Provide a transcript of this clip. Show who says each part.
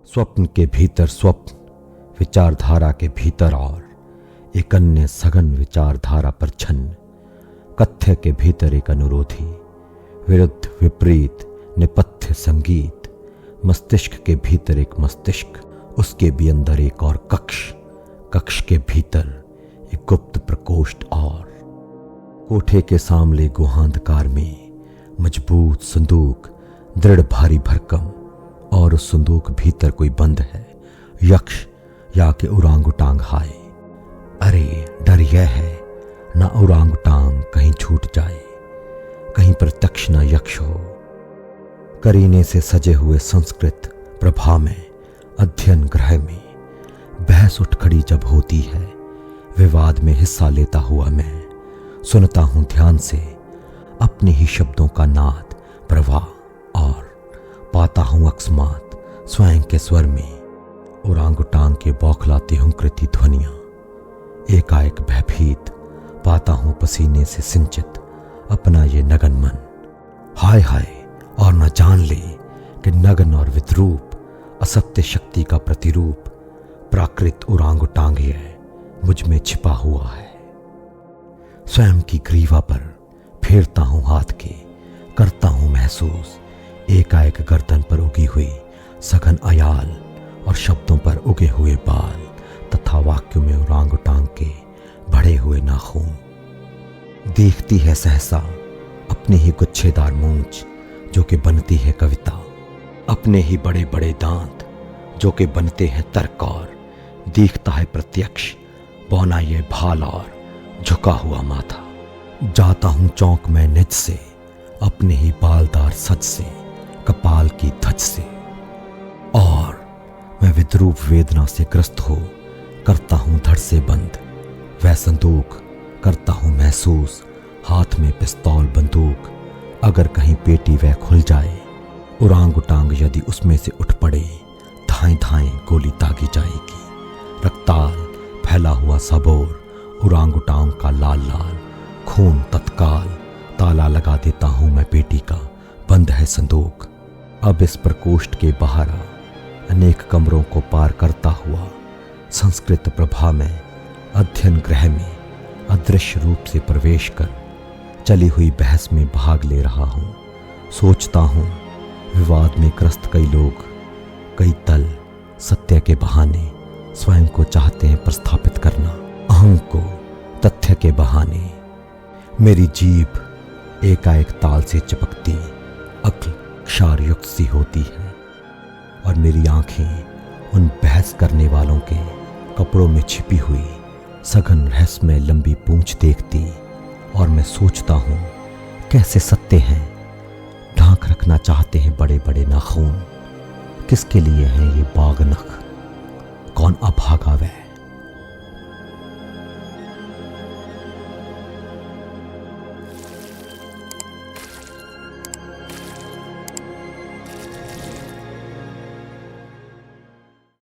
Speaker 1: स्वप्न के भीतर स्वप्न, विचारधारा के भीतर और एक अन्य सघन विचारधारा पर छन्न, कथ्य के भीतर एक अनुरोधी, विरुद्ध विपरीत नेपथ्य संगीत, मस्तिष्क के भीतर एक मस्तिष्क, उसके भी अंदर एक और कक्ष, कक्ष के भीतर एक गुप्त प्रकोष्ठ और कोठे के सामने गुहांधकार में मजबूत संदूक, दृढ़ भारी भरकम, और उस संदूक भीतर कोई बंद है, यक्ष या के उरांगुटांग हाय। अरे डर यह है ना उरांगुटांग कहीं छूट जाए, कहीं प्रत्यक्ष न यक्ष हो। करीने से सजे हुए संस्कृत प्रभा में, अध्ययन गृह में बहस उठ खड़ी जब होती है, विवाद में हिस्सा लेता हुआ मैं सुनता हूं ध्यान से अपने ही शब्दों का नाद प्रवाह, और पाता हूं अकस्मात स्वयं के स्वर में उरांगुटांग के बौखलाती हुंकृती ध्वनियां। एकाएक भयभीत पाता हूं पसीने से सिंचित अपना ये नगन मन। हाय हाय, और न जान ले कि नगन और विद्रूप असत्य शक्ति का प्रतिरूप प्राकृत उरांगुटांग मुझ में छिपा हुआ है। स्वयं की ग्रीवा पर फेरता हूं हाथ के, करता हूं महसूस एकाएक गर्दन पर उगी हुई सघन अयाल और शब्दों पर उगे हुए बाल, तथा वाक्यों में उरांगुटांग के बढ़े हुए नाखून। देखती है सहसा अपने ही गुच्छेदार मूंछ जो कि बनती है कविता, अपने ही बड़े बड़े दांत जो कि बनते हैं तर्क, और दिखता है प्रत्यक्ष बौना ये भाल और झुका हुआ माथा। जाता हूं चौंक में निज से, अपने ही बालदार सज से, कपाल की धज से, और मैं विद्रूप वेदना से ग्रस्त हो करता हूं धड़ से बंद वह संदूक, करता हूं महसूस हाथ में पिस्तौल बंदूक। अगर कहीं पेटी वह खुल जाए, उरांगुटांग यदि उसमें से उठ पड़े, धाएं धाएं गोली दागी जाएगी। रक्ताल फैला हुआ सबोर उरांगुटांग का लाल लाल खून तत्काल। ताला लगा देता हूं मैं पेटी का, बंद है संदूक। अब इस प्रकोष्ठ के बाहर अनेक कमरों को पार करता हुआ संस्कृत प्रभा में, अध्ययन गृह में अदृश्य रूप से प्रवेश कर चली हुई बहस में भाग ले रहा हूं। सोचता हूं विवाद में ग्रस्त कई लोग, कई दल सत्य के बहाने स्वयं को चाहते हैं प्रस्थापित करना, अहं को तथ्य के बहाने। मेरी जीभ एकाएक ताल से चिपकती अक्ल क्षार युक्त सी होती है, और मेरी आंखें उन बहस करने वालों के कपड़ों में छिपी हुई सघन रहस्य में लंबी पूंछ देखती, और मैं सोचता हूं कैसे सत्य हैं, ढांक रखना चाहते हैं बड़े बड़े नाखून। किसके लिए हैं ये बाग नख, कौन अभागा वह